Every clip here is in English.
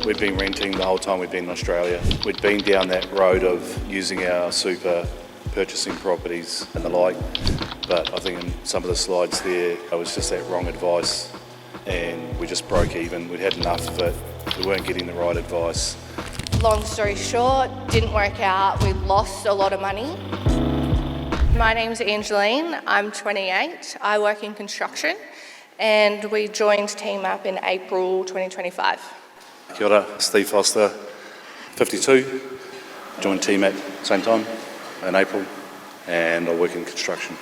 We'd been renting the whole time we'd been in Australia. We'd been down that road of using our super, purchasing properties and the like, but I think in some of the slides there, it was just that wrong advice and we just broke even. We'd had enough of it. We weren't getting the right advice. Long story short, didn't work out. We lost a lot of money. My name's Angeline. I'm 28. I work in construction and we joined TMAP in April 2025. Kia ora, Steve Foster, 52. Joined TMAP same time in April and I work in construction.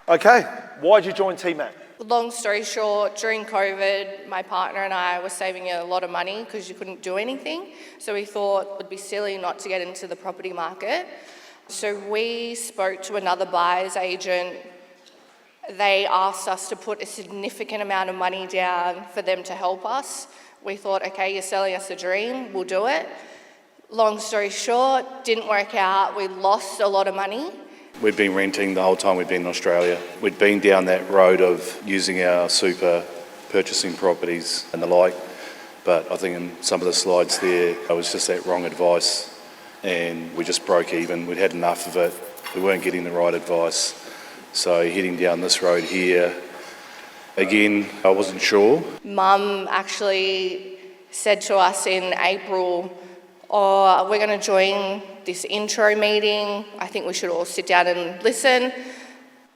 Okay, why did you join TMAP? Long story short, during COVID, my partner and I were saving a lot of money because you couldn't do anything. So we thought it would be silly not to get into the property market. So we spoke to another buyer's agent. They asked us to put a significant amount of money down for them to help us. We thought, okay, you're selling us a dream, we'll do it. Long story short, didn't work out. We lost a lot of money. We'd been renting the whole time we'd been in Australia. We'd been down that road of using our super, purchasing properties and the like, but I think in some of the slides there, it was just that wrong advice and we just broke even. We'd had enough of it. We weren't getting the right advice. So heading down this road here, again, I wasn't sure. Mum actually said to us in April, we're going to join this intro meeting. I think we should all sit down and listen.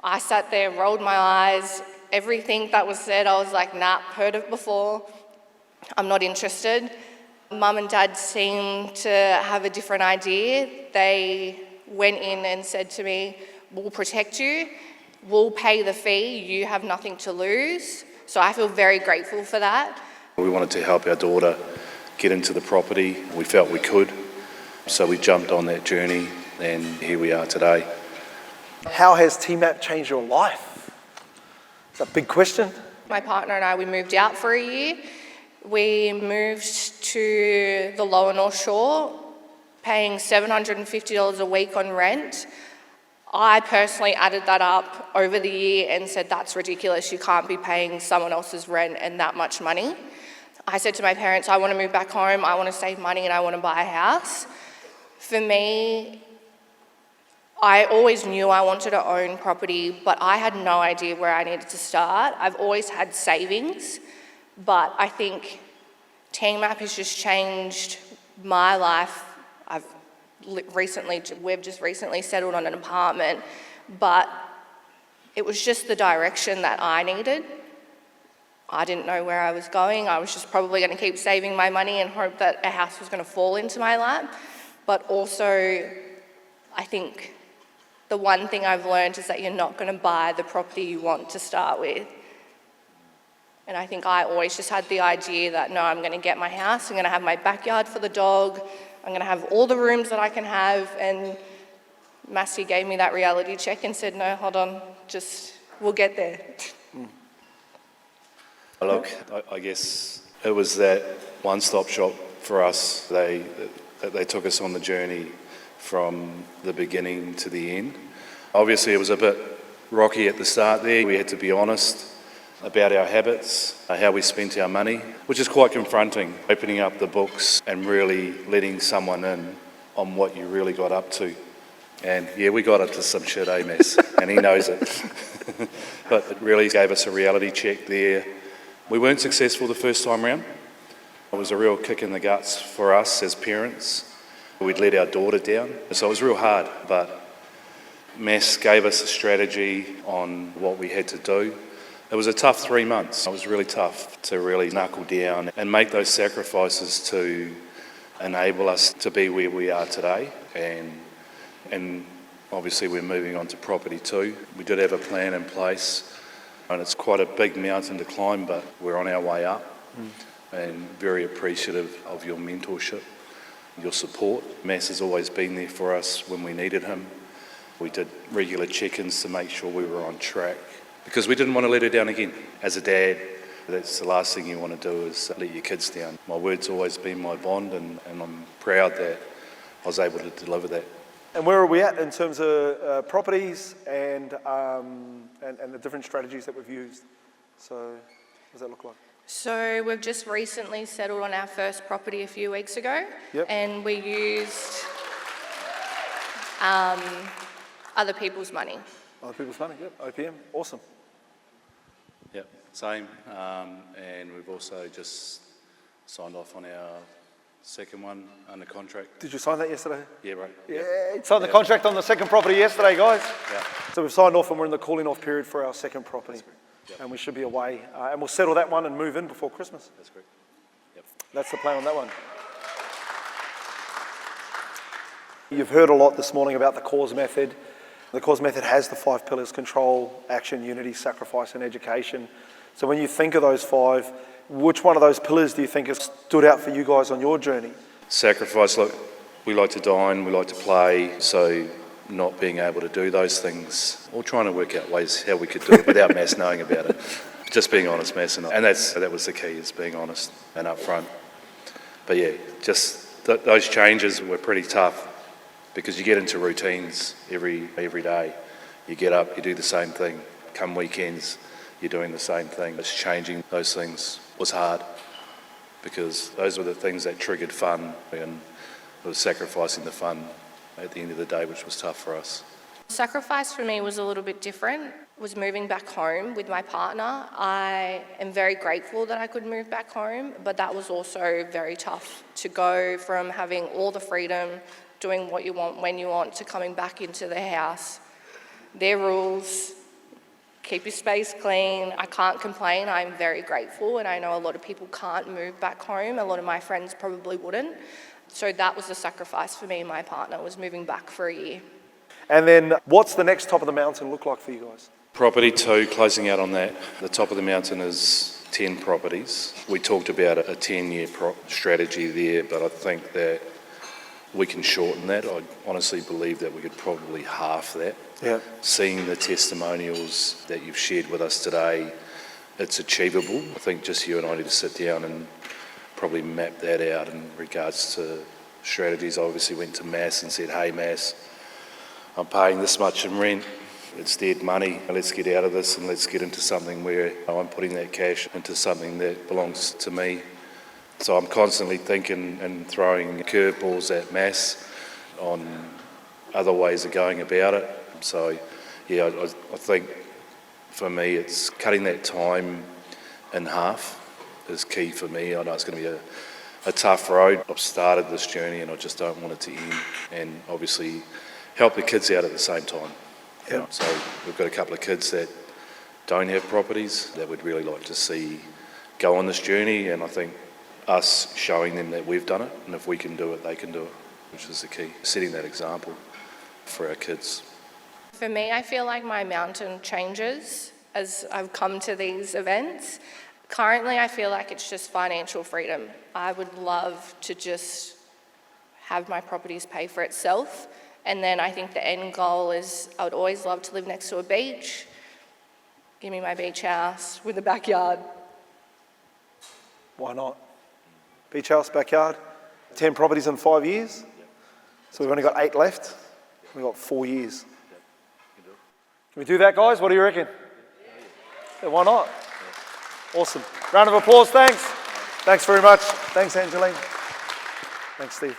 I sat there, rolled my eyes. Everything that was said, I was like, nah, heard it before. I'm not interested. Mum and Dad seemed to have a different idea. They went in and said to me, we'll protect you, we'll pay the fee, you have nothing to lose. So I feel very grateful for that. We wanted to help our daughter get into the property. We felt we could. So we jumped on that journey and here we are today. How has TMAP changed your life? It's a big question. My partner and I, we moved out for a year. We moved to the Lower North Shore, paying $750 a week on rent. I personally added that up over the year and said, that's ridiculous. You can't be paying someone else's rent and that much money. I said to my parents, I want to move back home, I want to save money and I want to buy a house. For me, I always knew I wanted to own property, but I had no idea where I needed to start. I've always had savings, but I think TMAP has just changed my life. We've just recently settled on an apartment, but it was just the direction that I needed. I didn't know where I was going. I was just probably going to keep saving my money and hope that a house was going to fall into my lap. But also, I think the one thing I've learned is that you're not going to buy the property you want to start with. And I think I always just had the idea that, no, I'm going to get my house, I'm going to have my backyard for the dog, I'm going to have all the rooms that I can have. And Massey gave me that reality check and said, no, hold on, we'll get there. Look, I guess it was that one-stop shop for us. They took us on the journey from the beginning to the end. Obviously, it was a bit rocky at the start there. We had to be honest about our habits, how we spent our money, which is quite confronting, opening up the books and really letting someone in on what you really got up to. And yeah, we got up to some shit, mess, and he knows it. But it really gave us a reality check there. We weren't successful the first time round. It was a real kick in the guts for us as parents. We'd let our daughter down, so it was real hard, but Mass gave us a strategy on what we had to do. It was a tough 3 months. It was really tough to really knuckle down and make those sacrifices to enable us to be where we are today. And obviously we're moving on to property too. We did have a plan in place. And it's quite a big mountain to climb, but we're on our way up and very appreciative of your mentorship, your support. Mass has always been there for us when we needed him. We did regular check-ins to make sure we were on track because we didn't want to let her down again. As a dad, that's the last thing you want to do is let your kids down. My word's always been my bond and I'm proud that I was able to deliver that. And where are we at in terms of properties and the different strategies that we've used? So what does that look like? So we've just recently settled on our first property a few weeks ago. Yep. And we used other people's money. Other people's money, yep. OPM, awesome. Yep, same. And we've also just signed off on our second one under contract. Did you sign that yesterday? Yeah, right. Yeah, signed the contract on the second property yesterday, guys. Yeah. So we've signed off and we're in the cooling off period for our second property. Yep. And we should be away. And we'll settle that one and move in before Christmas. That's correct. Yep. That's the plan on that one. You've heard a lot this morning about the cause method. The cause method has the 5 pillars: control, action, unity, sacrifice, and education. So when you think of those 5, which one of those pillars do you think has stood out for you guys on your journey? Sacrifice. Look, we like to dine, we like to play, so not being able to do those things, or trying to work out ways how we could do it without Mass knowing about it. Just being honest, Mass, and that was the key, is being honest and upfront. But yeah, just those changes were pretty tough, because you get into routines every day. You get up, you do the same thing. Come weekends, you're doing the same thing. It's changing those things was hard, because those were the things that triggered fun, and it was sacrificing the fun at the end of the day, which was tough for us. Sacrifice for me was a little bit different. Was moving back home with my partner. I am very grateful that I could move back home, but that was also very tough, to go from having all the freedom, doing what you want when you want, to coming back into the house. Their rules, keep your space clean. I can't complain. I'm very grateful, and I know a lot of people can't move back home. A lot of my friends probably wouldn't. So that was the sacrifice for me and my partner, was moving back for a year. And then what's the next top of the mountain look like for you guys? Property 2, closing out on that. The top of the mountain is 10 properties. We talked about a 10-year strategy there, but I think that we can shorten that. I honestly believe that we could probably half that. Yeah. Seeing the testimonials that you've shared with us today, it's achievable. I think just you and I need to sit down and probably map that out in regards to strategies. I obviously went to Mass and said, hey Mass, I'm paying this much in rent. It's dead money. Let's get out of this and let's get into something where I'm putting that cash into something that belongs to me. So I'm constantly thinking and throwing curveballs at Mass on other ways of going about it. So yeah, I think for me it's cutting that time in half is key for me. I know it's going to be a tough road. I've started this journey and I just don't want it to end, and obviously help the kids out at the same time. Yeah. So we've got a couple of kids that don't have properties that we'd really like to see go on this journey, and I think us showing them that we've done it, and if we can do it, they can do it, which is the key. Setting that example for our kids. For me, I feel like my mountain changes as I've come to these events. Currently, I feel like it's just financial freedom. I would love to just have my properties pay for itself. And then I think the end goal is, I would always love to live next to a beach. Give me my beach house with a backyard. Why not? Beach house, backyard, 10 properties in 5 years. So we've only got 8 left. We've got 4 years. Can we do that, guys? What do you reckon? Yeah, why not? Awesome. Round of applause, thanks. Thanks very much. Thanks, Angeline. Thanks, Steve.